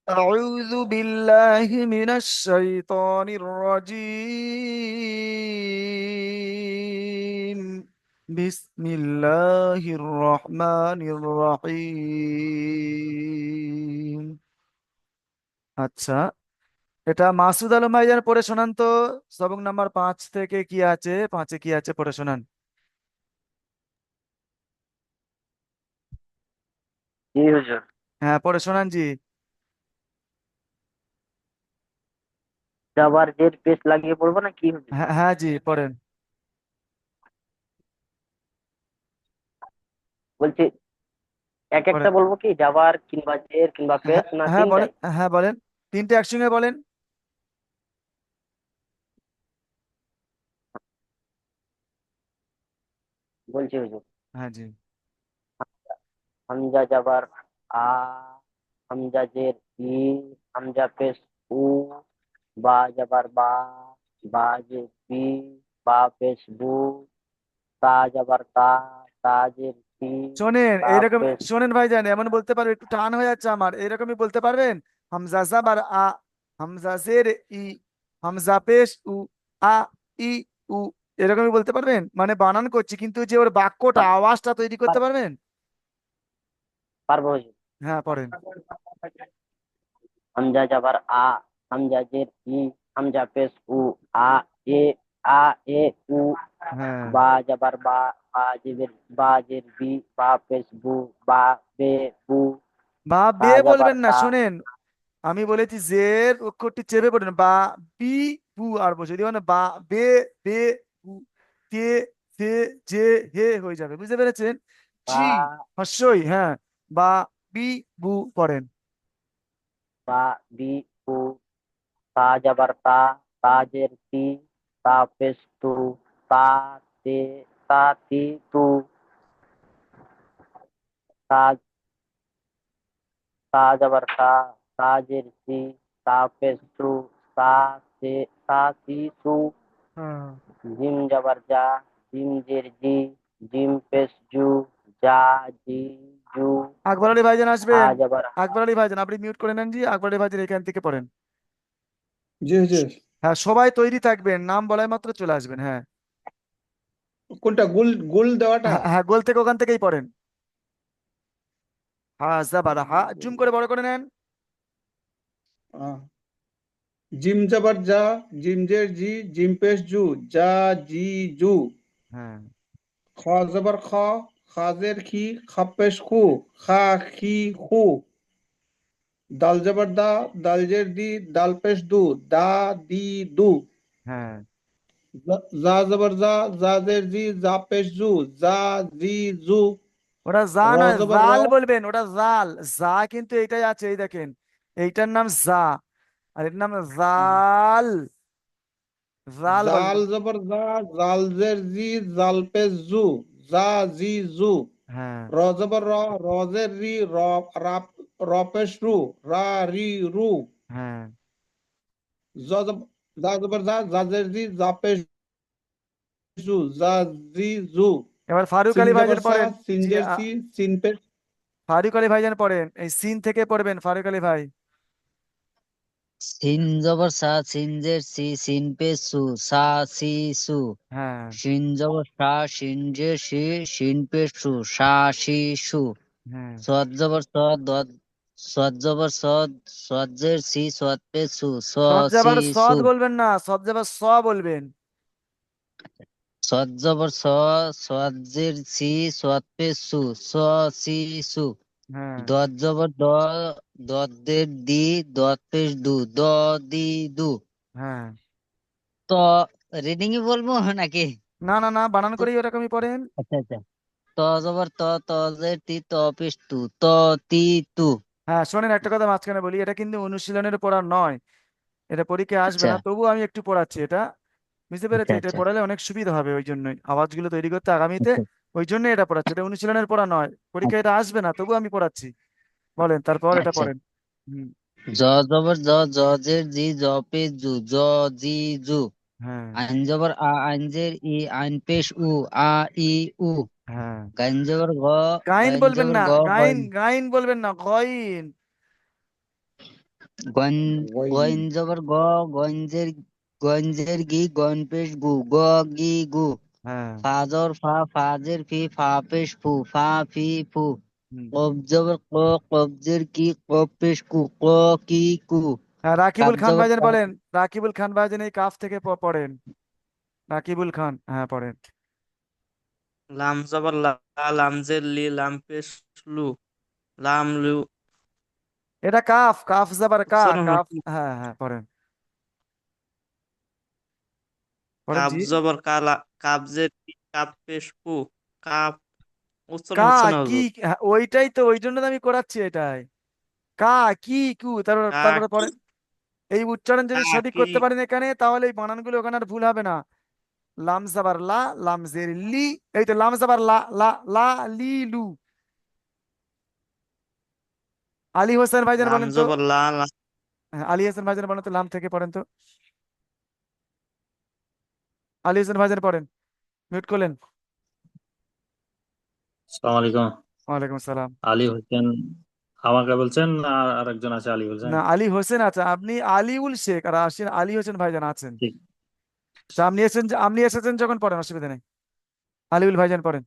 أعوذ بالله من الشيطان الرجيم. بسم الله الرحمن الرحيم। আচ্ছা, এটা মাসুদ আলম ভাইজান পড়ে শোনান তো। সবক নাম্বার 5 থেকে কি আছে, 5-এ কি আছে পড়ে শোনান। জি হুজুর। হ্যাঁ, পড়ে শোনান জি। আবার জের পেস্ট লাগিয়ে পড়বো না কি হুজুর? হ্যাঁ হ্যাঁ জি, পড়েন। বলছি এক একটা পড়েন। বলবো কি জাবার কিংবা জের কিংবা হ্যাঁ পেস্ট না হ্যাঁ বলেন, তিনটাই? হ্যাঁ বলেন। তিনটে একসঙ্গে বলেন। বলছি হুজুর। হ্যাঁ জি। হামজা জাবার আ, হামজা জের ই, হামজা পেস্ট উ, বা জাবার বা, বা জের বি, বা পেস্ট বু, তা জাবার তা, তা জের তি, শোনেন তা এইরকম, পেস্ট। শোনেন ভাইজান, এমন বলতে পারবে, একটু টান হয়ে যাচ্ছে আমার, এরকমই বলতে পারবেন। হামজা জাবার আ, হামজা জের ই, হামজা পেশ উ, আ, ই, উ, এরকমই বলতে পারবেন, মানে বানান করছি কিন্তু যে ওর বাক্যটা আওয়াজটা তৈরি করতে পারবেন। পারবো হুজুর। হ্যাঁ পড়েন। হামজা জাবার আ, হামজা জের ই, হামজা পেশ উ, আ এ, আ এ উ, হ্যাঁ, বা জাবার বা, বা জের বি, বা পেশ বু, বা বে বু, বা তা বে জাবার বলবেন না, তা। শোনেন, আমি বলেছি জের অক্ষরটি চেপে পড়েন, বা, বি, বু আর বসে যদি মানে বা, বে, বে, বু, তে, সে, যে, হে হয়ে যাবে, বুঝতে পেরেছেন? জি, বা, অবশ্যই হ্যাঁ। বা, বি, বু পড়েন। বা বি বু, তা জাবার তা, তা জের তি, তা পেশ তু, তা তে, তা তি তু, তা, তা যাবার তা, তাজের সি, তা পেশ তু, তা সে, তা সি তু, হ্যাঁ, জিম যাবার যা, জিম জের জি, জিম পেশ জু, যা জি জু, আকবর আলী ভাইজান হা আসবেন। যাবার হা। আকবর আলী ভাইজান আপনি মিউট করে নেন জি, আকবর আলী ভাইজান এখান থেকে পড়েন। জি হুজুর। হ্যাঁ, সবাই তৈরি থাকবেন, নাম বলাই মাত্র চলে আসবেন, হ্যাঁ। কোনটা গুল গুল দেওয়াটা? হ্যাঁ হ্যাঁ, গোল থেকে ওখান থেকেই পড়েন। হা জাবারা হা, জুম করে বড় করে নেন। আহ, জিম জাবার যা, জিম জের জি, জিম পেশ জু, যা জি জু। হ্যাঁ, খ জাবার খ, খাজের খি, খাপেশ খু, খা খি খু। দাল জাবার দা, দাল জের দি, দাল পেশ দু, দা দি দু। হ্যাঁ, যা জাবার যা জের জি, যা পেশ জু, যা জি জু। ওটা যা র নয়, জাবার র, জাল বলবেন, ওটা জাল। যা কিন্তু এইটাই আছে, এই দেখেন, এইটার নাম যা, আর এটার নাম জাল। জাল জাল বলবেন। জাবার জাল জের জি, জাল পেশ জু, যা জি জু। হ্যাঁ র জবর রজের রি, রপেশ রু, রা রি রু। হ্যাঁ, জা জবর জাজের জি, জাপেশ জু, জা জি জু। এবার ফারুক সিন আলী জবর ভাইজান সা, পড়েন। জি, সিনজের সি, সিন পেশ। ফারুক আলী ভাইজান পড়েন, এই সিন থেকে পড়বেন ফারুক আলী ভাই। সিন জবর সা, সিনজের সি, সিন পে সু, সা সি সু। হ্যাঁ শিন জবর সা, সিনজের সি, সিন পে সু, সা সি সু। হ্যাঁ, সদ জবর স, দদ, সদ জবর সদ, সজ্জের সি, সদ পে সু, স সদ সি যাবার সু। সদ বলবেন না, সদ যাবার স বলবেন। সদ জবর স, সজ্জের সি, সদ পে সু, স সি সু। হ্যাঁ দদ জবর দ, দদ্দের দি, দদ পেশ দু, দ দি দু। হ্যাঁ, তো রিডিং ই বলবো নাকি? না না না, বানান করেই ওরকমই পড়েন। আচ্ছা আচ্ছা। ত জবর ত, তজের তি, ত পেশ তু, ত তি তু। হ্যাঁ শোনেন, একটা কথা মাঝখানে বলি, এটা কিন্তু অনুশীলনের পড়া নয়, এটা পরীক্ষায় আসবে আচ্ছা না, তবু আমি একটু পড়াচ্ছি এটা, বুঝতে আচ্ছা পেরেছেন? এটা আচ্ছা পড়ালে অনেক সুবিধা হবে, ওই জন্যই আওয়াজগুলো তৈরি করতে আগামীতে, আচ্ছা ওই জন্য এটা পড়াচ্ছি, এটা অনুশীলনের পড়া নয়, পরীক্ষায় এটা আসবে না, তবু আমি পড়াচ্ছি। বলেন তারপর, এটা আচ্ছা। পড়েন। হুম। জ জবর জ, জজের জি, জ পেশ জু, জ জি জু। হ্যাঁ আইন জবর আ, আইনজের ই, আইন পেশ উ, আ ই উ। হ্যাঁ, গাইন জবর গাইন গাইন বলবেন জবর না, গাইন গইন। গাইন বলবেন না, গইন। গন ওয়াইন। গইন জবর গ, গঞ্জের গঞ্জের গি, গন পেশ গু, গ গি গু। হ্যাঁ। ফাজর ফা, ফাজের ফি, ফা পেশ ফু, ফা ফি ফু। হুম। কব জবর ক, কবজের কি, কব পেশ কু, ক কি কু। হ্যাঁ, কাব রাকিবুল খান জবর ভাইজান কা, বলেন। রাকিবুল খান ভাইজান এই কাফ থেকে পড়েন। রাকিবুল খান, হ্যাঁ পড়েন। লাম জবর লা, লাম জের লি, লাম পেশ লু, লাম লু। এটা কাফ, কাফ জাবার কা, শোনো না, কাফ। হ্যাঁ হ্যাঁ পড়েন, পড়েন কাব জি। জবর কালা, কাব জের কি, কাব পেশ পু, কাপ। উচ্চারণ কা হচ্ছে না কি, হুজুর। হ্যাঁ, ওইটাই তো, ওই জন্য তো আমি করাচ্ছি এটাই। কা কি কু, তারপর কা তারপরে কি, পড়েন। এই উচ্চারণ কা যদি সঠিক কি। করতে পারেন এখানে, তাহলে এই বানানগুলো ওখানে আর ভুল হবে না। লাম জাবার লা, লাম জের লি। এই তো লাম জাবার লা, লা লা লি লু। আলী হোসেন ভাইজান লাম বলেন তো। জবর লা, লা। হ্যাঁ, আলী হোসেন ভাইজান বলেন তো, লাম থেকে পড়েন তো। আলী হোসেন ভাইজান পড়েন, মিউট করলেন। আসসালামু আলাইকুম। ওয়ালাইকুম সালাম। আলী হোসেন আমাকে বলছেন না আরেকজন আছে আলী হোসেন? না, আলী হোসেন আছে, আপনি আলিউল শেখ, আর আসেন আলী হোসেন ভাইজান আছেন। ঠিক। তা আপনি এসেছেন যখন পড়েন, অসুবিধা নেই। আলিউল ভাইজান পড়েন।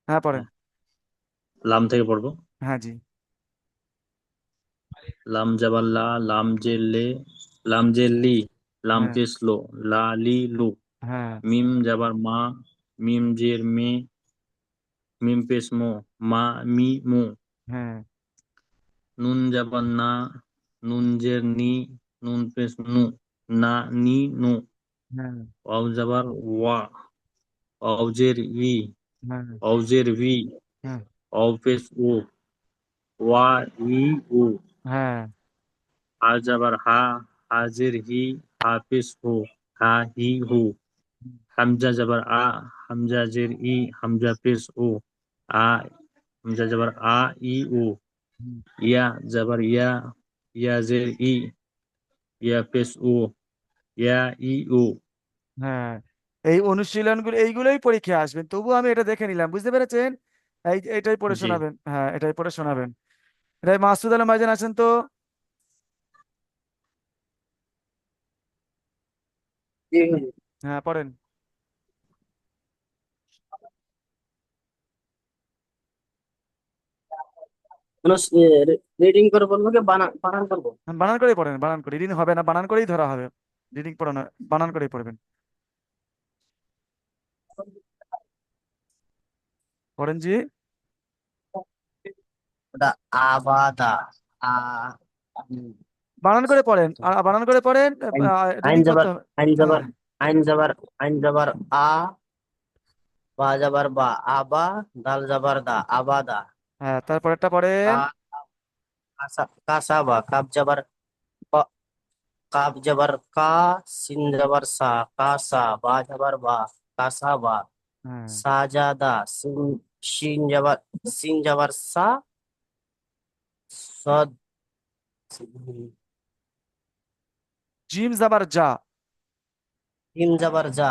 হ্যাঁ পড়েন। লাম থেকে পড়বো। হ্যাঁ জি। লাম জাবার লা, লাম জের লে, লাম জের লি, লাম হ্যাঁ পেশ লো, লা লি লু। হ্যাঁ মিম জাবার মা, মিম জের মে, মিম পেশ মো, মা মি মু। হ্যাঁ নুন জাবার না, নুন জের নি, নুন পেশ নু, না নি নু। হ্যাঁ ওয়াও জাবার ওয়া, ওয়াও জের ই, হ্যাঁ ওয়াও জের ভি, হ্যাঁ ওয়াও পেশ ও, ওয়া ই উ। হ্যাঁ হা যাবার হা, হাজের হি, হাফিজ হু, হা হি হু। হামজা যাবার আ, হামজা জের ই, হামজা পেশ ও, আ। হামজা যাবার আ ই উ। হুম, ইয়া যাবার ইয়া, ইয়া জের ই, ইয়া পেশ ও, ইয়া ই উ। হ্যাঁ। এই অনুশীলনগুলো এইগুলোই পরীক্ষায় আসবেন, তবু আমি এটা দেখে নিলাম, বুঝতে পেরেছেন? এটাই পড়ে জি। শোনাবেন, হ্যাঁ এটাই পড়ে শোনাবেন। এটাই মাসুদ আলম ভাইজান আছেন তো। জি হুজুর। হ্যাঁ পড়েন। রিডিং করে বলবো কি বানান করবো? হ্যাঁ, বানান করেই পড়েন, বানান করে, রিডিং হবে না, বানান করেই ধরা হবে। রিডিং পড়ানো, বানান করেই পড়বেন। পড়েন জি। ওটা আবাদা। আ বানান করে পড়েন, আর বানান করে পড়েন। আইন আইন রিডিং করতে যাবার হবে। আইন হ্যাঁ যাবার আইন যাবার আইন যাবার আ, বা যাবার বা, আবা, দাল যাবার দা, আবাদা। হ্যাঁ, তারপরেরটা পড়েন। কা, কাসাবা, কাব যাবার ক, কাব যাবার কা, সিন যাবার সা, কাসা, বা যাবার বা, কাসাবা। হ্যাঁ। সাজাদা, সিন যাবার সা, সদ, জিম জাবার যা। জিম যাবার যা,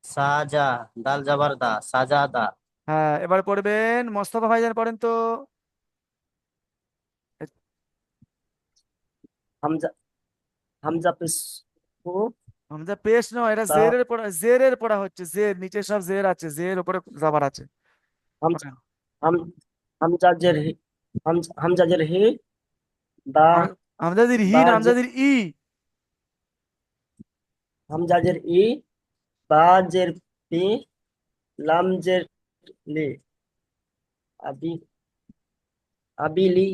সাজা, দাল যাবার দা, সাজাদা। হ্যাঁ, এবার পড়বেন মোস্তফা ভাইজান, পড়েন তো। হামজা হামজা পেশ ও, আমাদের পেশ নয়, এটা তা, জেরের পড়া, জেরের পড়া হচ্ছে, জের নিচে সব জের আছে, জের উপরে জাবার আছে। হামজা পড়েন। হাম হামজাজের হি, হামজাজের হি, দা, আমজাদির হি না, দাজ, আমজাদির ই। হামজাজের ই, বাজের পি, লামজের লি, আবি, আবিলি।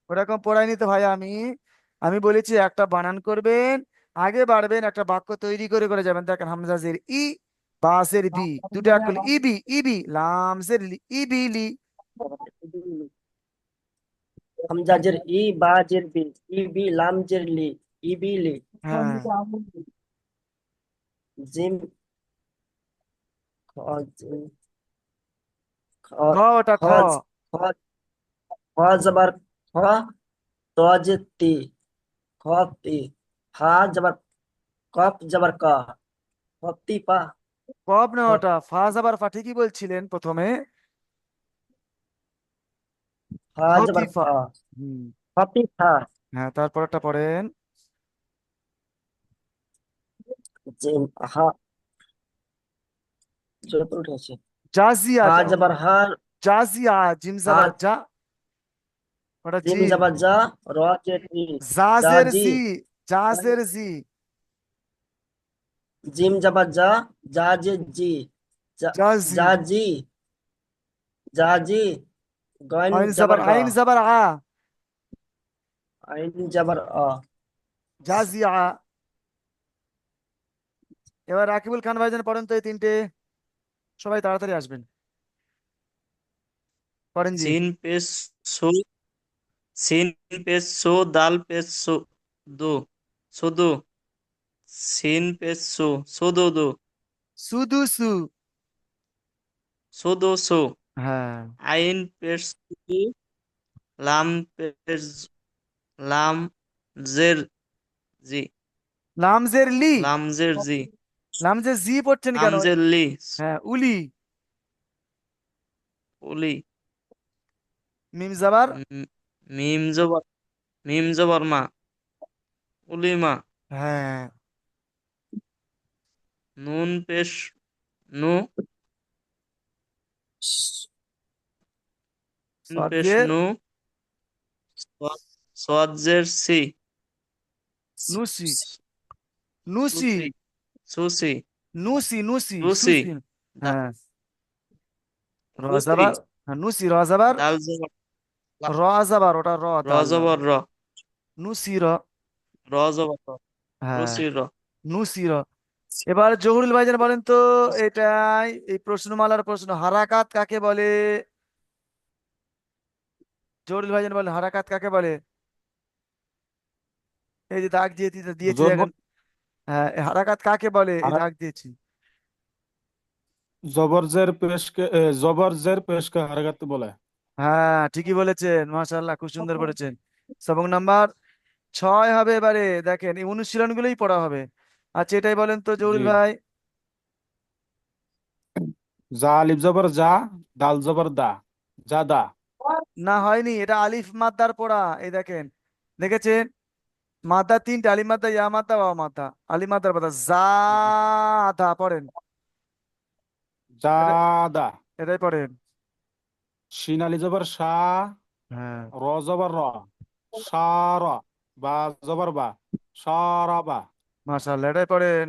ওরকম পড়াইনি তো ভাই আমি। আমি বলেছি একটা বানান করবেন, আগে বাড়বেন, একটা বাক্য তৈরি করে করে যাবেন। দেখেন, হামজাজের ই, বাসের বি, দুটো এক করলে ইবি, ইবি, লামজের লি, ইবিলি। হামজাজের ই, বাজের বি, ইবি, লামজের লি, ইবিলি। হ্যাঁ। জিম, খ, ওটা খ। খজ, খ, খ জবর খ, তজে তি, খতি। হা জবর কফ জবর ক, খতি পা। কব না, খ- ওটা ফা জাবার ফা, ঠিকই বলছিলেন প্রথমে। হা জবর খ, খতিফা। হুম। খতি ফা। হ্যাঁ, তারপরটা পড়েন। জিম হা জোরে পড়ে উঠেছে। জাজিয়া, হা জবর হা, জাজিয়া, জিম হা জাবার যা, ওটা জিম জিম। জবর জা, র জের ই, জা জাজের জি, জি, জাজের জি। জিম জবর জা, জা জে জি, জা জাজি। জা জি, জা জি, গইন আইন জবর জাবার, গ, আইন জাবার আ, আইন জবর অ। জাজিয়া। এবার রাকিবুল খান ভাইজান পড়েন তো এই তিনটে, সবাই তাড়াতাড়ি আসবেন, পড়েন জি। সিন পেশ সু, সিন পেশ সু, দাল পেশ সু দু, সুদু। সিন পেশ সু, সুদু দু, সুদু সু। সুদু সু। হ্যাঁ। আইন পেশ সু, লাম পেশ, লাম জের জি, লামজের লি। লামজের জি, লামজের জি পড়ছেন কেন? লামজের লি, হ্যাঁ, উলি। উলি। মিম জাবার। উম, মিম জবর, মিম জবর মা, উলিমা। হ্যাঁ। নুন পেশ নু, নুন পেশ সজ্জের নু, সজ্জের সি, নুসি, নুসি, সুসি, সুসি, নুসি, নুসি, সুসি। সুসি। দা- হ্যাঁ। সুসি। রজাবার। হ্যাঁ, নুসি রজাবার। দাল জবর লা- রজাবার, ওটা র, র দাল না। জবর র, নুসি র। র জবর র, হ্যাঁ, রুসি র। নুসি র। এবার জহুরুল ভাইজান বলেন তো, এটাই এই প্রশ্নমালার প্রশ্ন, হারাকাত কাকে বলে? জহুরুল ভাইজান বলেন, হারাকাত কাকে বলে? এই যে দাগ দিয়ে দিয়েছি হুজুর দেখেন। হ্যাঁ, এই হারাকাত কাকে বলে, এই দাগ দিয়েছি। জবর জের পেশকে হারকাত বলে। হ্যাঁ, ঠিকই বলেছেন, মাশাআল্লাহ, খুব সুন্দর বলেছেন। সবক নাম্বার 6 হবে এবারে, দেখেন এই অনুশীলন গুলোই পড়া হবে। আচ্ছা, এটাই বলেন তো জি। জহুরুল ভাই। জা আলিফ জবর জা, দাল জবর দা, যা দা। না, হয়নি, এটা আলিফ মাদ্দার পড়া, এই দেখেন, দেখেছেন? মাদ্দা তিনটা, আলিফ মাদ্দা, ইয়া মাদ্দা, ওয়া মাদ্দা। আলিফ মাদ্দার পড়া যা, আধা পড়েন। যা এটা, দা। এটাই পড়েন। শিন আলিফ জবর শা, হ্যাঁ, র জবর র, সার। বা জবর বা, সারাবা। মাশাআল্লাহ, এটাই পড়েন।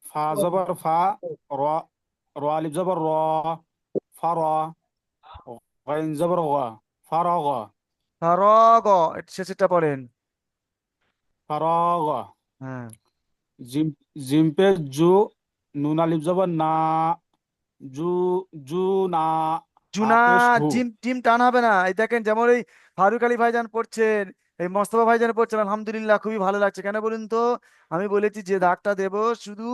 ফা জবর ফা, র, র আলিফ জবর র, ফার। গাইন জবর গা, ফারাগ। ফারগ, শেষেরটা পড়েন। ফারাগ। হ্যাঁ। জিম, জিম পে জু, নুন আলিফ জবর না, জু, জু না। হা জুনা, পেশ হু। জিম টিম টান হবে না, এই দেখেন, যেমন এই ফারুক আলী ভাইজান পড়ছেন, এই মোস্তফা ভাইজান পড়ছেন, আলহামদুলিল্লাহ, খুবই ভালো লাগছে। কেন বলুন তো? আমি বলেছি যে দাগটা দেব, শুধু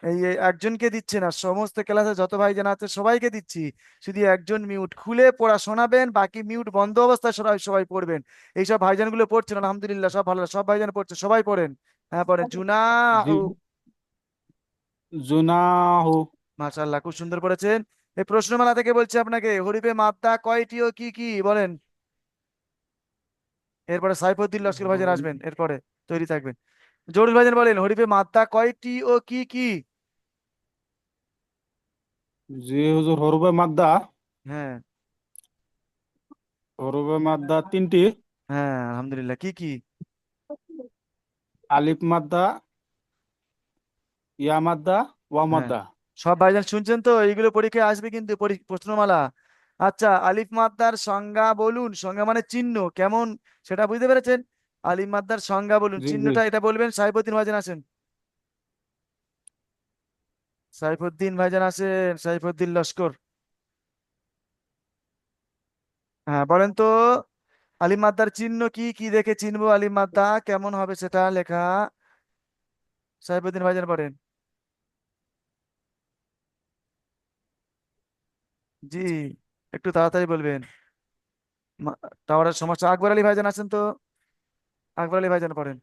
এই একজনকে দিচ্ছে না, সমস্ত ক্লাসে যত ভাইজান আছে সবাইকে দিচ্ছি। শুধু একজন মিউট খুলে পড়া শোনাবেন, বাকি মিউট বন্ধ অবস্থায় সবাই সবাই পড়বেন। এইসব ভাইজান গুলো পড়ছেন, আলহামদুলিল্লাহ, সব ভালো, সব ভাইজান পড়ছে, সবাই পড়েন। হ্যাঁ, পড়েন জুনা। জি, জুনাহু। মাশাআল্লাহ, খুব সুন্দর পড়েছেন। এই প্রশ্নমালা থেকে বলছে আপনাকে, হরিফে মাদ্দা কয়টি ও কি কি বলেন। এরপরে সাইফুদ্দিন লস্কর ভাইজান আসবেন, এরপরে তৈরি থাকবেন। জহুরুল ভাইজান বলেন, হরিফে মাদ্দা কয়টি ও কি কি? জি হুজুর, হরফে মাদ্দা, হ্যাঁ। হরফে মাদ্দা তিনটি। হ্যাঁ, আলহামদুলিল্লাহ, কি কি? আলিফ মাদ্দা, ইয়া মাদ্দা, ওয়া হ্যাঁ, মাদ্দা। সব ভাইজান শুনছেন তো? এইগুলো পরীক্ষায় আসবে কিন্তু, প্রশ্নমালা। আচ্ছা, আলিফ মাদ্দার সংজ্ঞা বলুন, সংজ্ঞা মানে চিহ্ন কেমন, সেটা বুঝতে পেরেছেন? আলিফ মাদ্দার সংজ্ঞা বলুন, জি জি। চিহ্নটা এটা বলবেন। সাইফুদ্দিন ভাইজান আছেন, সাইফুদ্দিন ভাইজান আছেন, সাইফুদ্দিন লস্কর। হ্যাঁ, বলেন তো, আলিফ মাদ্দার চিহ্ন কি, কি দেখে চিনবো আলিফ মাদ্দা কেমন হবে সেটা লেখা? সাইফুদ্দিন ভাইজান পড়েন। জি, একটু তাড়াতাড়ি বলবেন, টাওয়ারের সমস্যা। আকবর আলী ভাইজান আছেন তো? আকবর আলী ভাইজান পড়েন।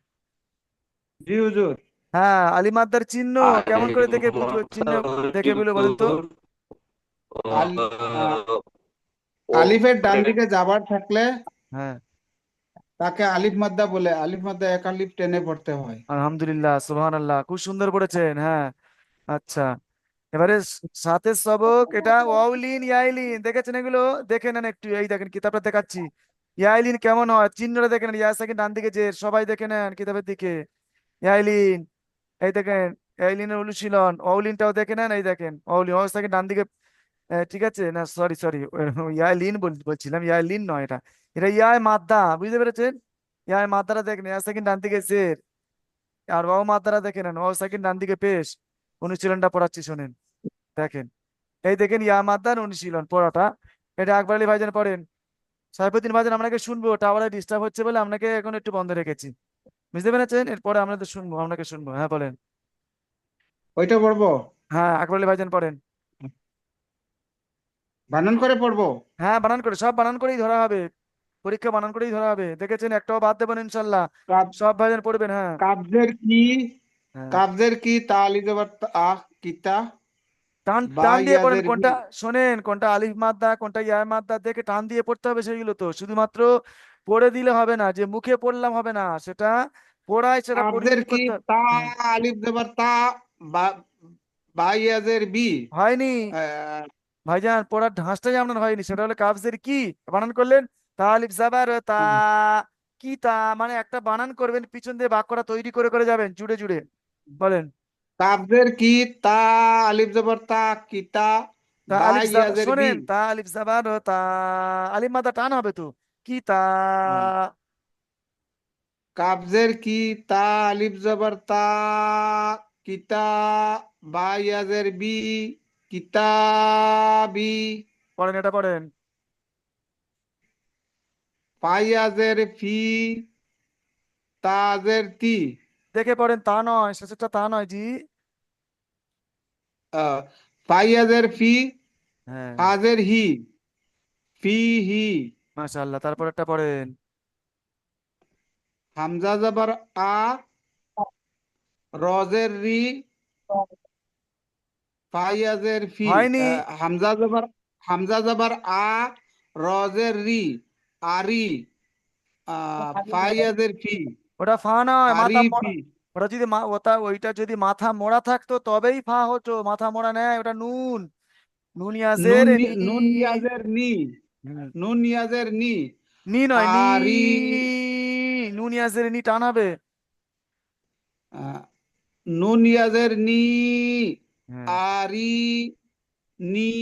জি হুজুর। হ্যাঁ, আলিফ মাদ্দার চিহ্ন কেমন করে দেখে বুঝবো, চিহ্ন দেখে বলে বলেন তো। আল, আহ, আলিফের ডান দিকে যাবার থাকলে হ্যাঁ। তাকে আলিফ মাদ্দা বলে, আলিফ মাদ্দা এক আলিফ টেনে পড়তে হয়। আলহামদুলিল্লাহ, সুবহানাল্লাহ, খুব সুন্দর পড়েছেন। হ্যাঁ, আচ্ছা, এবারে সাতের সবক, এটা ওয়াউলিন ইয়াইলিন দেখেছেন এগুলো? দেখে নেন একটু, এই দেখেন কিতাবটা দেখাচ্ছি। ইয়াইলিন কেমন হয়, চিহ্নটা দেখে নেন, ইয়া সাকিন ডান দিকে, যে সবাই দেখে নেন কিতাবের দিকে। ইয়াইলিন, এই দেখেন, ইয়াইলিনের অনুশীলন। অউলিনটাও দেখে নেন, এই দেখেন অউলিন, ওয়া সাকিন ডান দিকে। ঠিক আছে, না সরি সরি, ইয়াইলিন বলছিলাম, ইয়াইলিন নয় এটা, এটা ইয়ায় মাদ্দা, বুঝতে পেরেছেন? ইয়ায় মাদ্দাটা দেখেন, ইয়া সাকিন ডান দিকে জের, আর ওয়াও মাদ্দাটা দেখে নেন, ওয়াও সাকিন ডান দিকে পেশ। অনুশীলনটা পড়াচ্ছি শোনেন, দেখেন, এই দেখেন ইয়া মাদ্দার অনুশীলন পড়াটা। এটা আকবর আলী ভাইজান পড়েন। সাইফুদ্দিন ভাইজান, আপনাকে শুনবো, টাওয়ারে ডিস্টার্ব হচ্ছে বলে আপনাকে এখন একটু বন্ধ রেখেছি, বুঝতে পেরেছেন? এরপরে আপনাদের শুনবো, আপনাকে শুনবো। হ্যাঁ বলেন। ওইটা পড়বো? হ্যাঁ, আকবর আলী ভাইজান পড়েন। বানান করে পড়বো? হ্যাঁ, বানান করে, সব বানান করেই ধরা হবে, পরীক্ষা বানান করেই ধরা হবে, দেখেছেন? একটাও বাদ দেবেন ইনশাল্লাহ। কাব- সব ভাইজান পড়বেন। হ্যাঁ। কাবজের কি, হ্যাঁ, কাবজের কি, তা আলিফ জবর তা, কিতা, টান বা টান দিয়ে পড়েন, ইয়াজের বি। কোনটা শোনেন, কোনটা আলিফ মাদ্দা কোনটা ইয়া মাদ্দা দেখে টান দিয়ে পড়তে হবে, সেইগুলো তো শুধুমাত্র পড়ে দিলে হবে না, যে মুখে পড়লাম হবে না, সেটা পড়ায়, সেটা কাবজের পরিচিতি কি, করতে হবে। তা হ্যাঁ, আলিফ জবর তা, বা বা ইয়াজের বি। হয়নি আহ, ভাইজান, পড়ার ঢাঁচটাই আপনার হয়নি, সেটা হলো কাবজের কি, বানান করলেন তা আলিফ জাবার তা, কি তা, মানে একটা বানান করবেন, পিছন দিয়ে বাক্যটা তৈরি করে করে যাবেন জুড়ে জুড়ে। বলেন। কাবজের কি, তা আলিফ জবর তা, কিতা, তা বা আলিফ ইয়াজের বি। শোনেন, তা আলিফ জাবার তা, আলিফ মাথা টান হবে তো, কি তা। কাবজের কি, তা আলিফ জবর তা, কিতা, বা ইয়াজের বি, কিতাবি। পড়েন, এটা পড়েন। ফাইয়াজের ফি, তাজের তি। দেখে পড়েন, তা নয়, শেষেরটা তা নয় জি। ফাইয়াজের ফি, হ্যাঁ, হাজের হি, ফি হি। মাশাআল্লাহ, তারপর একটা পড়েন। হামজা জবর আ, রজের রি, ফাইয়াজের ফি। হয়নি। হামজা জবর, হামজা জবর আ, রজের রি, আরি, ফাইয়াজের ফি, ওটা ফা নয়, মাথা মোড়া। আরিফি। ওটা যদি ওইটা যদি মাথা মোড়া থাকতো তবেই ফা হতো, মাথা মোড়া নেয়, ওটা নুন। নুন ইয়াজের নি। নুন ইয়াজের নি, হুম, নুন ইয়াজের নি, নি নয়, নি। আরি, নুন ইয়াজের নি টান হবে। আহ, নুন ইয়াজের নি, হ্যাঁ, আরি, নি,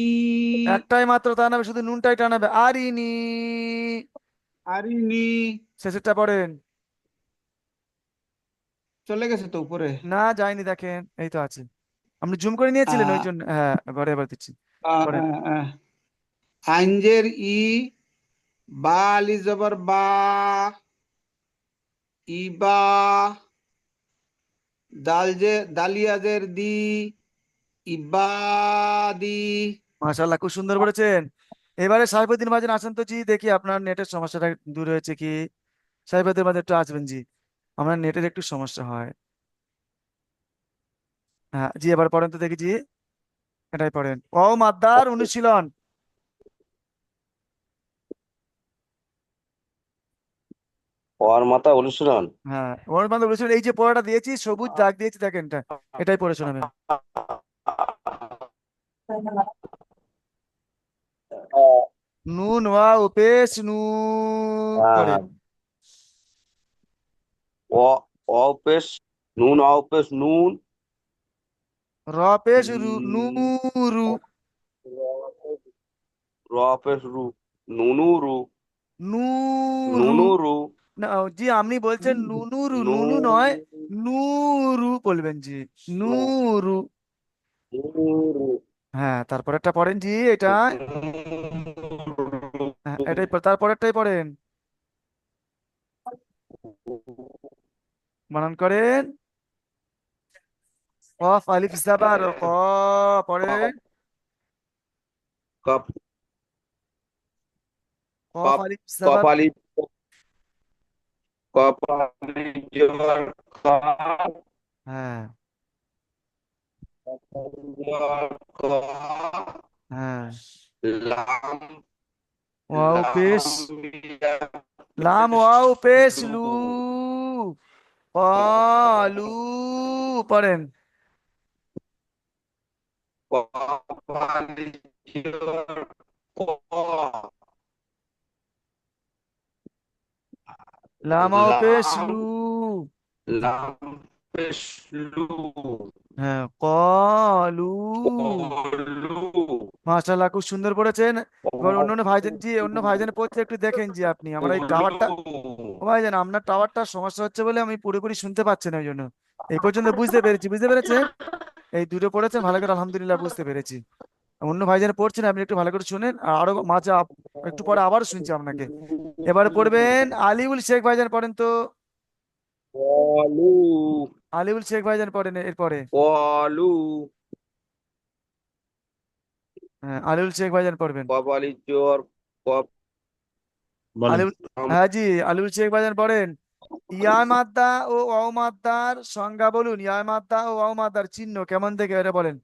একটাই মাত্র টান হবে, শুধু নুনটাই টান হবে, আরি নি। আরিনি। শেষেরটা পড়েন। চলে গেছে তো উপরে। না, যায়নি, দেখেন এই তো আছে, আপনি জুম করে নিয়েছিলেন ওই আহ, জন্য। হ্যাঁ, ঘরে এবার দিচ্ছি, আহ, পড়েন। আহ, আহ, আইনজের ই, বা আলি জবর বা, ইবা, দালিয়াজের দি, ইবাদি। মাশাআল্লাহ, খুব সুন্দর বলেছেন। এবারে সাইফুদ্দিন ভাইজান আসেন তো জি, দেখি আপনার নেটের সমস্যাটা দূর হয়েছে কি। সাইফুদ্দিন ভাইজান একটু আসবেন জি, আমার নেটের একটু সমস্যা হয়। হ্যাঁ জি, এবার পড়েন তো দেখি জি, এটাই পড়েন, ও মাদ্দার অনুশীলন। ওর মাথা অনুশীলন। হ্যাঁ, ওর মানে অনুশীলন, এই যে পড়াটা দিয়েছি, সবুজ দাগ দিয়েছি, দেখেন এটা, এটাই পড়ে শোনাবেন। নুন ওয়াও পেশ নু, পড়েন। অ, অ পেশ নুন, অ পেশ নুন, র পেশ রু, ই, নুরু। র পেশ রু, নুনু রু, নুরু। নুনু রু, না জি, আপনি বলছেন নুনুরু, নু, নুনু নয়, নূরু বলবেন জি, নূরু। নুরু, হ্যাঁ, তারপরেরটা পড়েন জি, এটা। হ্যাঁ, তারপরেরটাই পড়েন, বানান করেন। কফ আলিফ জাবার ক, পড়েন। কপ, কফ কপ, আলিফ জাবার। কপালি, কপালি জবর ক, হ্যাঁ। কপালি জবর ক, হ্যাঁ। লাম, ওয়াও পেশ, লাম ইয়া লাম পেশ ওয়াও পেশ লু লু, কলু, পড়েন। কফ আলিফ জবর ক লাম ওয়াও পেশ লাম লু, লাম পেশ লু হ্যাঁ কলু। কলু মাশাআল্লাহ, খুব সুন্দর পড়েছেন। এবার অন্য অন্য ভাইজান জি, অন্য ভাইজান কলু পড়ছে একটু দেখেন জি আপনি, আমার এই টাওয়ারটা, ও ভাইজান আপনার টাওয়ারটা সমস্যা হচ্ছে বলে আমি পুরোপুরি শুনতে পাচ্ছি না, ওই জন্য। এই পর্যন্ত বুঝতে পেরেছি, বুঝতে পেরেছেন? এই দুটো পড়েছেন ভালো করে, আলহামদুলিল্লাহ বুঝতে পেরেছি। অন্য ভাইজান পড়ছেন, আপনি একটু ভালো করে শুনেন, আর আরো মাঝে একটু পরে আবার শুনছি আপনাকে। এবারে পড়বেন আলিউল শেখ ভাইজান, পড়েন তো। কলু আলিউল শেখ ভাইজান পড়েন এরপরে। কলু হ্যাঁ আলিউল শেখ ভাইজান পড়বেন। কফ আলিফ জবর কফ বলেন। আলিউল, হ্যাঁ জি, আলিউল শেখ ভাইজান পড়েন। ইয়া মাদ্দা ও ওয়াও মাদ্দার সংজ্ঞা বলুন। ইয়া মাদ্দা ও ওয়াও মাদ্দার চিহ্ন কেমন দেখে এটা বলেন।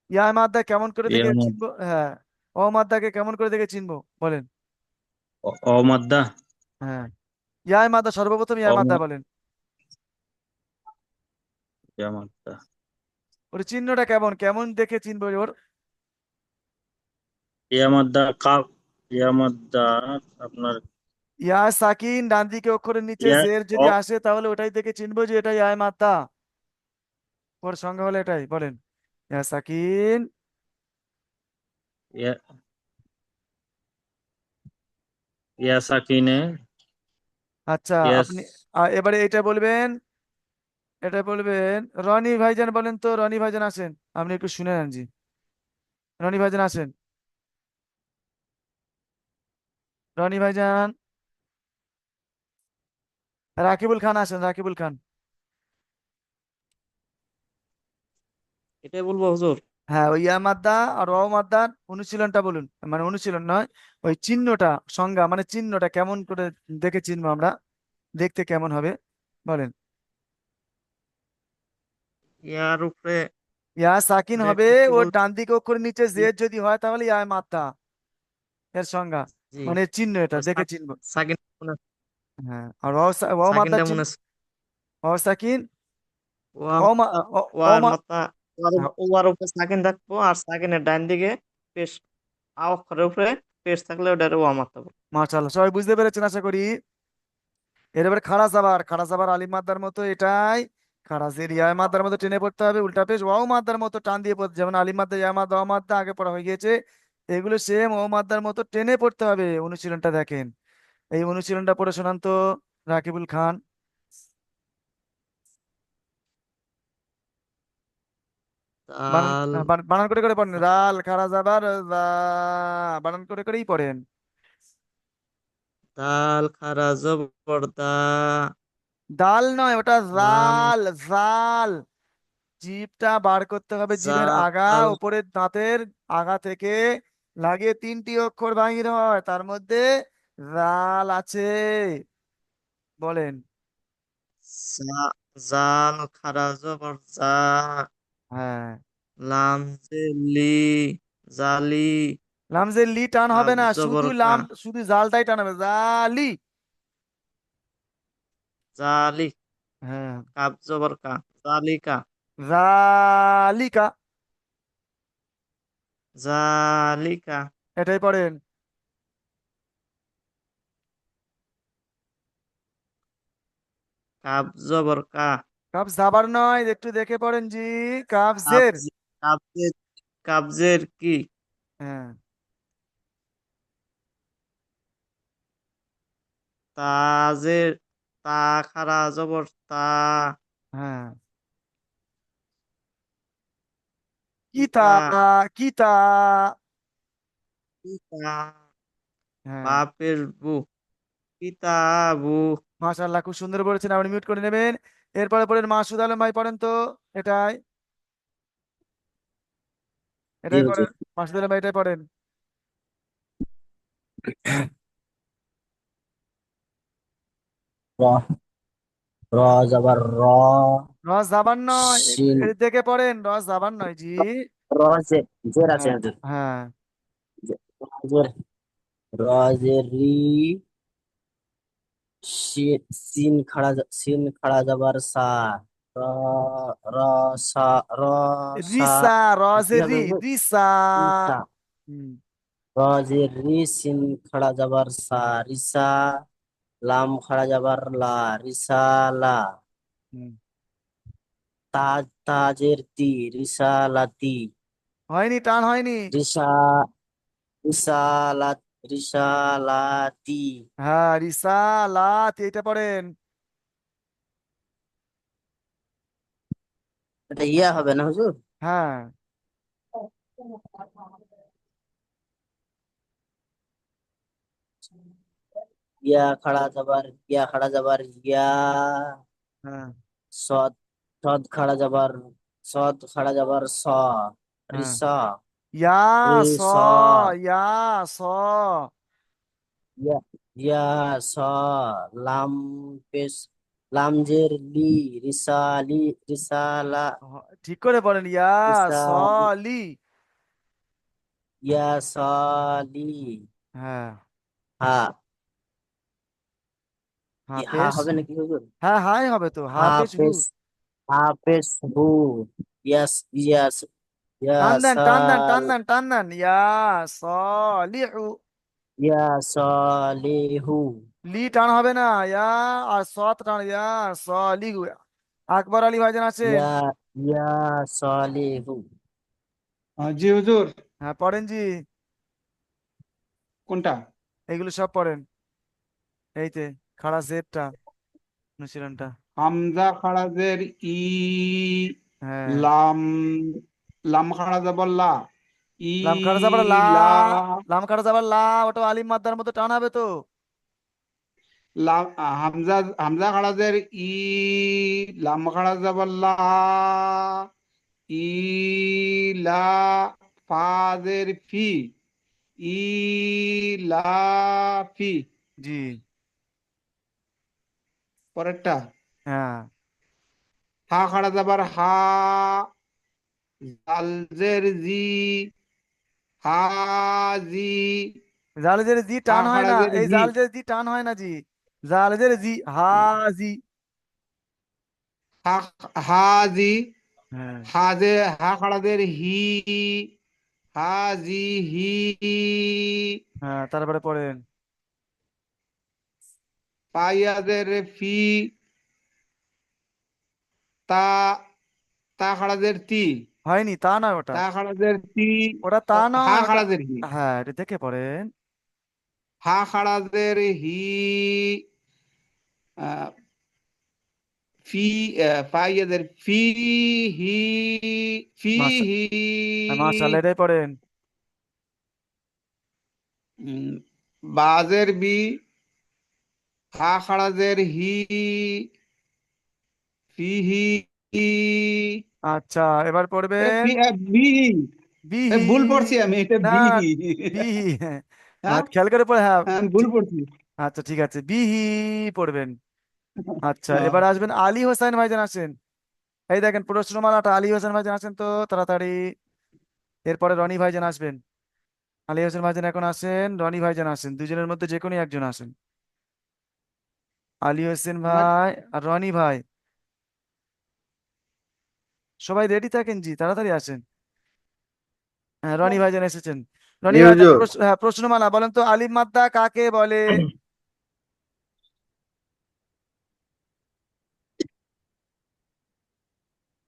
ইয়া মাদ্দা কেমন করে দেখে ইয়ামাদ চিনবো, হ্যাঁ ওয়াও মাদ্দাকে কেমন করে দেখে চিনবো বলেন। অমাদ্দা হ্যাঁ ইয়া মাদ্দা, সর্বপ্রথম ইয়া মাদ্দা বলেন। ইয়ামাদ্দা ওর চিহ্নটা কেমন, কেমন দেখে চিনবো ওর। ইয়ামাদ্দা কাপ ইয়ামাদ্দা আপনার ইয়া সাকিন ডান দিকে অক্ষরের নিচে ইয়া জের যদি অ আসে তাহলে ওটাই দেখে চিনবো যে এটা ইয়া মাদ্দা। ওর সংজ্ঞা হলো এটাই, বলেন। ইয়া সাকিন, ইয়া ইয়া সাকিনে আচ্ছা ইয়াস আপনি এবারে এটা বলবেন, এটা বলবেন। রনি ভাইজান বলেন তো, রনি ভাইজান আসেন, আপনি একটু শুনে নেন জি। রনি ভাইজান আসেন, রনি ভাইজান। রাকিবুল খান আসেন, রাকিবুল খান। এটাই বলবো হুজুর। হ্যাঁ ওই ইয়া মাদ্দা আর ওয়াও মাদ্দার অনুশীলনটা বলুন, মানে অনুশীলন নয়, ওই চিহ্নটা, সংজ্ঞা মানে চিহ্নটা কেমন করে দেখে চিনবো আমরা, দেখতে কেমন হবে বলেন। ইয়ার উপরে ইয়া সাকিন হবে, ব্র্যাকেট কি ওর বল? ডান দিকে অক্ষরের নিচে জেড যদি হয় তাহলে ইয়া মাদ্দা, এর সংজ্ঞা, জি, মানে চিহ্ন, এটা ওই দেখে চিনবো। সাকিন মনে হ্যাঁ আর ওয়াও ওয়াও মাদ্দার সাকিনটা চিহ্ন, মনে আছে। ওয়াও সাকিন, ওয়া ওয়াও মা মাথা, ও- ওয়াও ওয়ার মা মাথা, হ্যাঁ, ওয়ার উপরে সাকিন থাকবো, আর সাকিনের ডান দিকে পেশ, আ অক্ষরের উপরে পেশ থাকলে ওটা ওয়া মাথা বলে। মাশাআল্লাহ, সবাই বুঝতে পেরেছেন আশা করি। এর এবার খাড়া জাবার, খাড়া জাবার আলিফ মাদ্দার মতো এটাই, খাড়া জের ইয়া মাদ্দার মতো টেনে পড়তে হবে, উল্টা পেশ ওয়াও মাদ্দার মতো টান দিয়ে পড়তে, যেমন আলিফ মাদ্দা ইয়া মাদ্দা ওয়া মাদ্দা আগে পড়া হয়ে গিয়েছে, এগুলো সেম ও মাদ্দার মতো টেনে পড়তে হবে। অনুশীলনটা দেখেন, এই অনুশীলনটা পড়ে শোনান তো রাকিবুল খান। বানান তাল, বানান করে করে পড়েন, রাল খাড়া জাবার দা, বানান করে করেই পড়েন। দাল খারা জবর দা, দাল নয় ওটা লাম জাল, জাল। জিভটা বার করতে হবে, জিভের আগা জাল, উপরের দাঁতের আগা থেকে লাগিয়ে 3টি অক্ষর বাহির হয়, তার মধ্যে জাল আছে, বলেন। জাল খারা জবর জা, হ্যাঁ লাম জে লি, জালি, লামজের লি টান হবে কাব না, জবর শুধু কা, লাম, শুধু জালটাই টান হবে, জালি। জালি, হ্যাঁ কাব জবর কা, জালিকা, জালিকা, জালিকা, এটাই পড়েন। কাব জবর কা, কাপ জাবার নয়, একটু দেখে পড়েন জি। কাপ কাব জের, কাবজের, কাবজের কি, হ্যাঁ তাজের, তা খারা জবর তা, হ্যাঁ কিতা, তা, কিতা, পিতা, হ্যাঁ বাপের বু, কিতাবু, মাশাআল্লাহ, খুব সুন্দর বলেছেন, আপনি মিউট করে নেবেন। এরপরে পড়েন মাসুদ আলম ভাই, পড়েন তো এটাই, জি এটাই পড়েন, হুজুর। মাসুদ আলম ভাই এটাই পড়েন। র র জবর র, রস জাবান নয়, একটু শিন দেখে পড়েন, রস জাবান নয় জি। র জের জের আছে হ্যাঁ হুজুর। হ্যাঁ জের রজের রি, সিন খাড়া যাবার সা, র র সা, র সা, রিসা, কি রজের হবে রি, গো? রিসা। রিসা। হুম। রজের রি, সিন খাড়া যাবার সা, রিসা। লাম খাড়া যাবার লা, রিসালা। হুম। তাজের তি, রিসালাতি। হয়নি, টান হয়নি। রিসা রিসালাত রিসালাতি। হ্যাঁ, রিসালাত, এটা পড়েন। এটা ইয়া হবে না হুজুর? হ্যাঁ। ইয়া খাড়া যাবার ইয়া। হ্যাঁ। সদ সদ খাড়া যাবার স, হ্যাঁ। রিসা। ইয়া স, রিসা। ইয়া স। ইয়া ইয়া স। লাম পেশ লামজের লি, রিসালি, রিসালা। ঠিক করে পড়েন, ইয়া স রিসা লি। ইয়া সালি। হ্যাঁ। হা কি হা হাফেজ। হবে নাকি হুজুর? হ্যাঁ, হাই হবে তো, হাফেজ হু। হাফেজ হাফেজ হু। ইয়াস ইয়াস টান দেন, টান দেন, ইয়াসাল। টান দেন, টান দেন, ইয়া সলিহু। ইয়াসালিহু। লি টান হবে না, ইয়া আর সৎ টান, ইয়া সলিহু। আকবর আলী ভাইজান আছেন? ইয়া ইয়াসালিহু। জি হুজুর। হ্যাঁ, পড়েন জি। কোনটা? এগুলো সব পড়েন। এইতে খাড়া জেডটা, অনুশীলনটা। হামজা খাড়াজের ই, হ্যাঁ। লাম লাম খাড়া যাবার লা, ই লাম খাড়া যাবার লা। লা, লাম খাড়া যাবার লা, ওটা আলিম মাদ্দার মতো টান হবে তো। লাম হামজা হামজা খাড়াজের ই, লাম খাড়া যাবার লা, ই লা, ফাজের ফি, ই লা ফি। জি। পরেরটা হ্যাঁ। হা খাড়া যাবার হা, জালজের জি, হাজি। জালেজের জি হা টান হয় না, খাড়াজের এই হি, জালেজের জি টান হয় না জি। জালেজের জি হাজি। হা হাজি। হ্যাঁ। হাজে হা খাড়াজের হি, হাজি হি। হ্যাঁ, তারপরে পড়েন। পাইয়াজের ফি, তা তা খাড়াজের তি, হয়নি, তা নয় ওটা। তা খাড়াজের তি। ওটা তা ও, হা নয় ওটা। খাড়াজের হি, হ্যাঁ, এটা দেখে পড়েন। হা খাড়াজের হি, আহ, ফি, পাইয়াজের ফি, হি, ফি মাশা হি। মাশাআল্লাহ, এটাই পড়েন। উম, বাজের বি, হা খাড়াজের হি, ফিহি। আচ্ছা, এবার এটা পড়বেন বিহি। বিহি। ভুল পড়ছি আমি, এটা না, বিহি। বিহি, হ্যাঁ। হ্যাঁ, খেয়াল করে পড়ে, হ্যাঁ। আমি ভুল ঠিক- পড়ছি। আচ্ছা, ঠিক আছে, বিহি পড়বেন। আচ্ছা, হ্যাঁ, এবার আসবেন আলী হোসেন ভাইজান আসেন। এই দেখেন প্রশ্নমালাটা, আলী হোসেন ভাইজান আসেন তো তাড়াতাড়ি। এরপরে রনি ভাইজান আসবেন। আলী হোসেন ভাইজান এখন আসেন, রনি ভাইজান আসেন, দুজনের মধ্যে যে কোনো একজন আসেন। আলী হোসেন আমার ভাই আর রনি ভাই, সবাই রেডি থাকেন জি, তাড়াতাড়ি আসেন। হ্যাঁ, রনি ভাইজান এসেছেন। জি রনি ভাইজান হুজুর। হ্যাঁ, প্রশ্নমালা বলেন তো, আলিফ মাদ্দা কাকে বলে?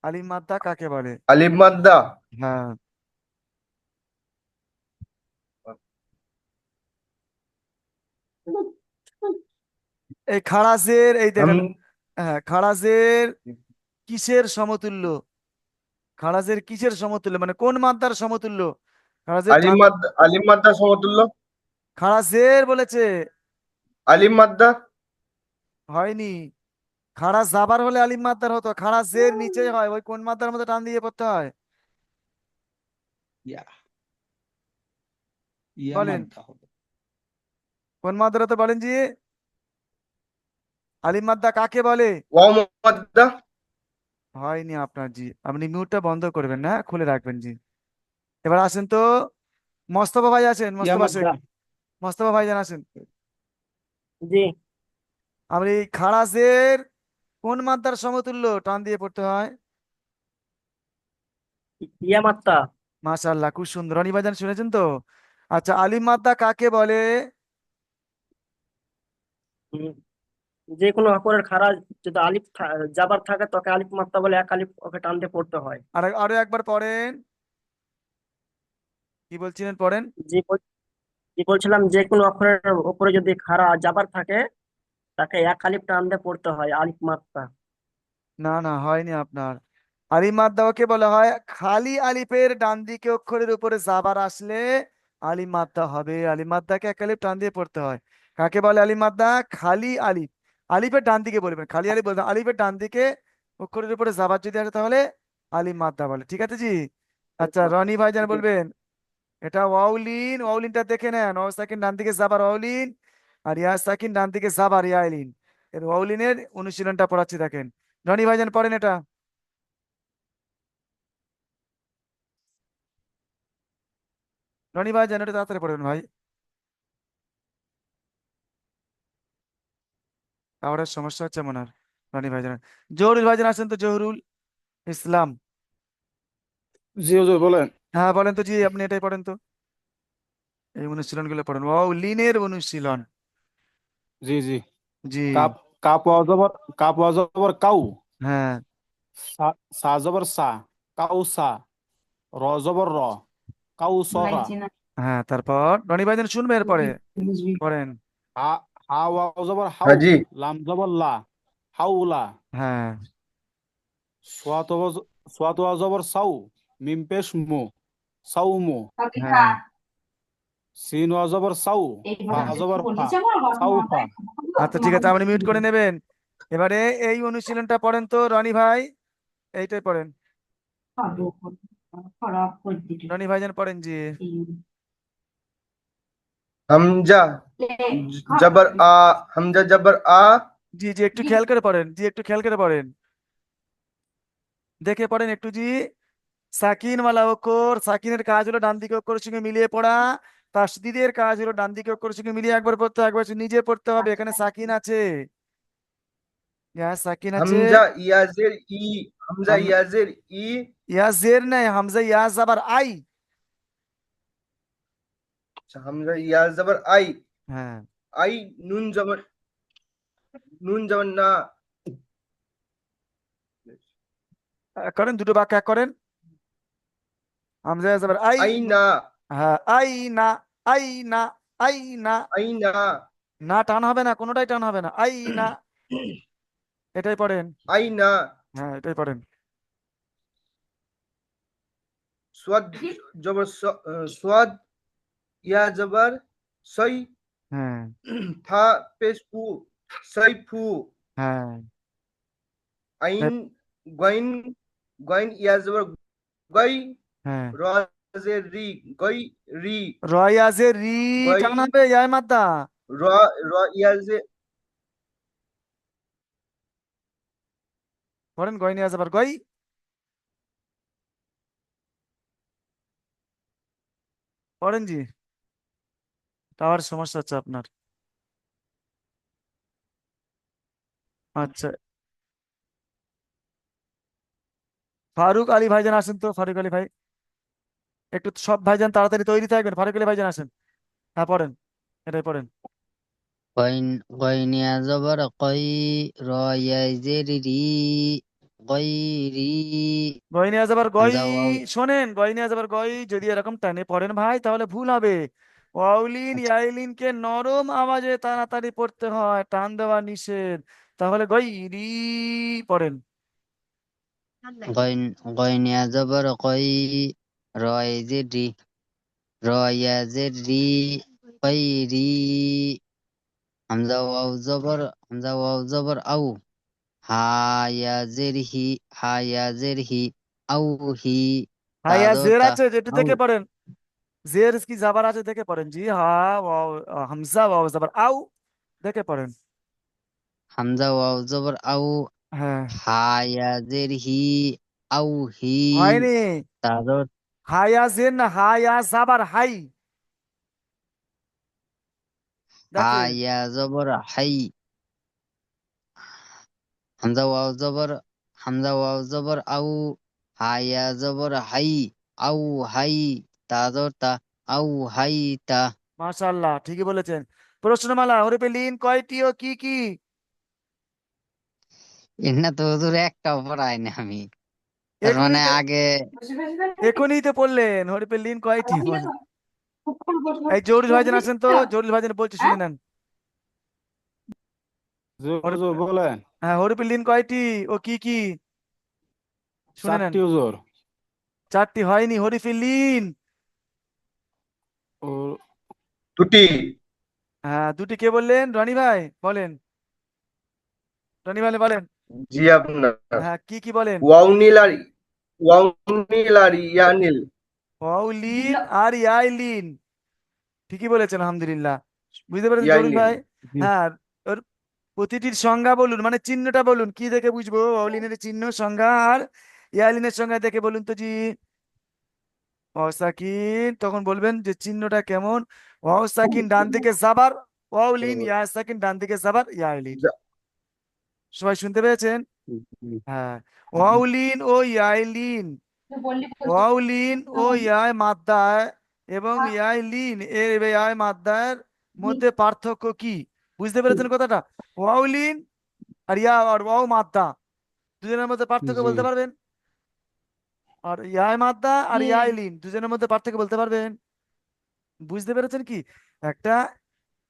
আলিফ মাদ্দা কাকে বলে? আলিফ মাদ্দা। হ্যাঁ। এই খাড়াজের, এই হাম দেখেন। হ্যাঁ, খাড়াজের কিসের সমতুল্য? খাড়াজের কিসের সমতুল্য, মানে কোন মাদ্দার সমতুল্য? খাড়াজের আলিফ মাদ্দা সমতুল্য। খাড়াজের বলেছে। আলিফ মাদ্দা। হয়নি। খাড়া জাবার হলে আলিফ মাদ্দার হতো, খাড়া জের নিচেই হয়, ওই কোন মাদ্দার মধ্যে টান দিয়ে পড়তে হয়? ইয়া ইয়া বলেন, মাদ্দা হবে। কোন মাদ্দার হতো বলেন জি। আলিফ মাদ্দা কাকে বলে? ওয়াও মাদ্দা। হয়নি আপনার জি, আপনি মিউটটা বন্ধ করবেন না, খুলে রাখবেন জি। এবার আসেন তো, মোস্তফা ভাই আছেন, ইয়া মোস্তফা শেখ। মাদ্দা। মোস্তফা ভাইজান আসেন। জি। আমরা এই খাড়াসের কোন মাত্রার সমতুল্য টান দিয়ে পড়তে হয়? ইয়া মাত্রা। মাশাআল্লাহ, খুব সুন্দর। রনি ভাইজান শুনেছেন তো? আচ্ছা, আলিফ মাদ্দা কাকে বলে? উম, যে কোনো অক্ষরের খাড়া যদি জাবার থাকে তোকে আলিফ মাত্রা বলে, এক আলিফ ওকে টান দিয়ে পড়তে হয়। আর আরো একবার পড়েন, কি বলছিলেন পড়েন। যে বল- যে বলছিলাম যে কোনো অক্ষরের উপরে যদি খাড়া জাবার থাকে তাকে এক আলিফ টান দিয়ে পড়তে হয়, আলিফ মাত্রা। না না, হয়নি আপনার। আলিফ মাদ্দাকে বলা হয় খালি আলিফের ডান দিকে অক্ষরের উপরে জাবার আসলে আলিফ মাদ্দা হবে। আলিফ মাদ্দাকে এক আলিফ টান দিয়ে পড়তে হয়। কাকে বলে আলিফ মাদ্দা? খালি আলিফ। আলিফের ডান দিকে বলবেন, খালি আলিফ বলবেন। আলিফের ডান দিকে অক্ষরের উপরে জাবার যদি আসে তাহলে আলিফ মাদ্দা বলে। ঠিক আছে জি। আচ্ছা, রনি ভাইজান বলবেন, এটা ওয়াউলিন। ওয়াউলিনটা দেখে নেন, ওয়াও সাকিন ডান দিকে জাবার ওয়াউলিন, আর ইয়া সাকিন ডান দিকে জাবার ইয়াইলিন। এর ওয়াউলিনের অনুশীলনটা পড়াচ্ছি দেখেন। রনি ভাইজান পড়েন এটা। রনি ভাইজান এটা তাড়াতাড়ি পড়েন ভাই, টাওয়ারের সমস্যা হচ্ছে মনে হয়। রনি ভাইজান, জহুরুল ভাইজান আসেন তো, জহুরুল ইসলাম। জি হুজুর বলেন। হ্যাঁ বলেন তো জি, আপনি এটাই পড়েন তো, এই অনুশীলন গুলো পড়েন, ওয়াউলিনের অনুশীলন। জি জি। জি। কাপ কাপ অজবর, কাপ অজবর কাউ, হ্যাঁ। সা সা জবর সা, কাউ সা, র জবর র, কাউ সরা, হ্যাঁ, তারপর রনি ভাইজান শুনবে এরপরে পড়েন। হা হা ওয়াও জবর হাউ, হাজি। লাম জবর লা, হাউলা, হ্যাঁ। সোয়াত সোয়াত ওয়া জবর সাউ, মিম পেশ মু, সাউমু, হ্যাঁ। সিন ওয়া জবর সাউ, ফা জবর ফা, সাউফা। আচ্ছা ঠিক আছে, আপনি মিউট করে নেবেন। এবারে এই অনুশীলনটা পড়েন তো রনি ভাই, এইটাই পড়েন। রনি ভাইজান পড়েন জি। হামজা জবর আ, হামজা জবর আ। জি জি, একটু খেয়াল করে পড়েন জি, একটু খেয়াল করে পড়েন, দেখে পড়েন একটু জি। সাকিন ওয়ালা অক্ষর, সাকিনের কাজ হলো ডান দিকে অক্ষরের সঙ্গে মিলিয়ে পড়া। তাসদিদের কাজ হলো ডান দিকে অক্ষরের সঙ্গে মিলিয়ে একবার পড়তে হবে, একবার নিজে পড়তে হবে। এখানে সাকিন আছে, সাকিন আছে। হামজা ইয়াজের ই, হামজা হাম ইয়াজের ই। ইয়া জের নাই, হামজা ইয়া জাবার আই। আচ্ছা, হামজা ইয়াজ জবর আই। হ্যাঁ। আই নুন জবর, নুন জবর না। এক করেন, দুটো বাক্য এক করেন। হামজা ইয়া জাবার আই। আই না, হ্যাঁ, আই না, আই না, আই না। আই না, না টান হবে না, কোনোটাই টান হবে না, আই না। এটাই পড়েন। আই না। হ্যাঁ, এটাই পড়েন। সোয়াদ জবর সোয়াদ, ইয়া জবর সই, হ্যাঁ। থা পেশ ফু, সইফু। হ্যাঁ। আইন গইন, গইন ইয়া জবর গই, হ্যাঁ। র জের রি, গই রি, রয়াজে রি, গই টান হবে ইয়ায় মাদ্দা। র, র ইয়া জে। পড়েন, গয় নিয়ে যাবার গয়। পড়েন জি, টাওয়ার সমস্যা হচ্ছে আপনার। আচ্ছা, ফারুক আলী ভাইজান আসেন তো, ফারুক আলী ভাই একটু, সব ভাইজান তাড়াতাড়ি তৈরি থাকবেন। ফারুক আলী ভাইজান আসেন। হ্যাঁ পড়েন, এটাই পড়েন। কইন কইনিয়া জবর কই, রয়াজের রি, কইরি। গয় নিয়ে যাবার গয়। হামজা ওয়াও। শোনেন, গয় নিয়ে যাবার গয় যদি এরকম টানে পড়েন ভাই তাহলে ভুল হবে। ওয়াউলিন আচ্ছা, ইয়াইলিন কে নরম আওয়াজে তাড়াতাড়ি পড়তে হয়, টান দেওয়া নিষেধ। তাহলে গয় রি পড়েন। কইন কইনিয়া জবর কই, রয়াজের রি, রয়াজের রি, কইরি। হামজা ওয়াও জবর আউ, হায়াজের হি, হায়াজের হি, আউ হি। হাইয়া জের তাদোতা আছে যেটা আউ, দেখে পড়েন, জের কি জাবার আছে দেখে পড়েন জি। হা ওয়াও, হামজা ওয়াও জাবার আউ, দেখে পড়েন। হামজা ওয়াও জবর আউ, হ্যাঁ। হায়াজের হি, আউ হি। হয়নি, তাদোত হায়া জের না, হায়া জাবার হাই। হা দেখেন ইয়া জবর হাই, হামজা ওয়াও জবর, হামজা ওয়াও জবর আউ, হা ইয়া জবর হাই, আউ হাই, তা জবর তা, আউ হাই তা। মাশাআল্লাহ, ঠিকই বলেছেন। প্রশ্নমালা, হরফে লিন কয়টি ও কি কি? এনা তো হুজুর একটাও পড়াই না আমি, তার এখনই মানে তো আগে। এখনই তো পড়লেন, হরফে লিন কয়টি বলেন। এই জহুরুল ভাইজান আসেন তো, জহুরুল ভাইজান বলছে শুনে নেন। জি হুজুর হরফে- বলেন। হ্যাঁ, হরফে লিন কয়টি ও কি কি? শুনে নেন। 4টি হুজুর। 4টি হয়নি, হরফে লিন। ও দুটি। হ্যাঁ, 2টি। কে বললেন? রনি ভাই বলেন, রনি ভাই বলেন। জি আপনার হ্যাঁ, কি কি বলেন? ওয়াউনিল আর ওয়াউনিল আর ইয়ানিল। ওয়াও লিন আর ইয়াই লিন, ঠিকই বলেছেন, আলহামদুলিল্লাহ। বুঝতে পেরেছেন জহুরুল ইয়াইলিন। ভাই? জি হ্যাঁ, ওর প্রতিটির সংজ্ঞা বলুন, মানে চিহ্নটা বলুন, কি দেখে বুঝবো ওয়াও লিনের চিহ্ন সংজ্ঞা আর ইয়াই লিনের সংজ্ঞা দেখে বলুন তো জি। ওয়াও সাকিন, তখন বলবেন যে চিহ্নটা কেমন। ওয়াও সাকিন ডান দিকে জাবার ওয়াও লিন, ইয়া সাকিন ডান দিকে জাবার ইয়াই লিন। যা- সবাই শুনতে পেয়েছেন? জি হ্যাঁ, ওয়াও লিন ও ইয়াই লিন, ওয়াও লিন ও ইয়াই মাদ্দায় এবং ইয়াই লিন এর ইয়াই মাদ্দার মধ্যে পার্থক্য কি? বুঝতে পেরেছেন কথাটা? ওয়াও লিন আর ইয়া আর ওয়াও মাদ্দা, দুজনের মধ্যে পার্থক্য জি বলতে পারবেন? আর ইয়াই মাদ্দা আর ইয়াই লিন দুজনের মধ্যে পার্থক্য বলতে পারবেন? বুঝতে পেরেছেন কি? একটা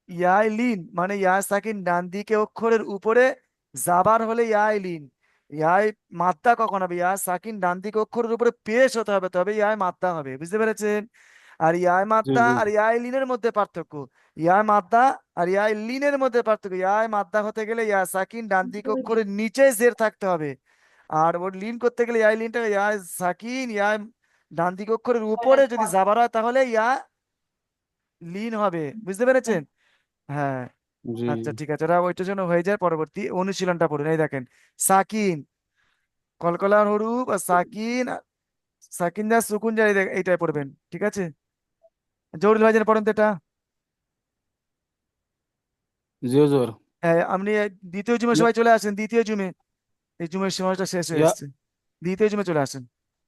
ইয়াই লিন মানে ইয়া সাকিন ডান দিকে অক্ষরের উপরে জাবার হলে ইয়াই লিন। ইয়াই মাদ্দা কখন হবে? ইয়া সাকিন ডান দিকে অক্ষরের উপরে পেশ হতে হবে, তবে ইয়াই মাদ্দা হবে। বুঝতে পেরেছেন? আর ইয়াই জি মাদ্দা জি আর ইয়াই লিনের মধ্যে পার্থক্য, ইয়াই মাদ্দা আর ইয়াই লিনের মধ্যে পার্থক্য, ইয়াই মাদ্দা হতে গেলে ইয়া সাকিন ডান দিকে অক্ষরের নিচে জের থাকতে হবে। আর ওর লিন করতে গেলে ইয়াই লিনটা ইয়াই সাকিন ইয়াই ডান দিকে অক্ষরের উপরে যদি জাবার হয় তাহলে ইয়া লিন হবে। বুঝতে পেরেছেন? হ্যাঁ। জি আচ্ছা ঠিক আছে, ওরা ওইটার জন্য হয়ে যায়। পরবর্তী অনুশীলনটা পড়ুন। এই দেখেন, সাকিন কলকলার হরুপ আর সাকিন, সাকিন যা সুকুন যা, এইটাই পড়বেন, ঠিক আছে? জহুরুল ভাই যেন পড়েন তো এটা। জি হুজুর। আপনি দ্বিতীয় জুমে ইয়া সবাই চলে আসেন, দ্বিতীয় জুমে। এই জুমের সময়টা শেষ হয়ে ইয়া এসছে, দ্বিতীয় জুমে চলে আসেন।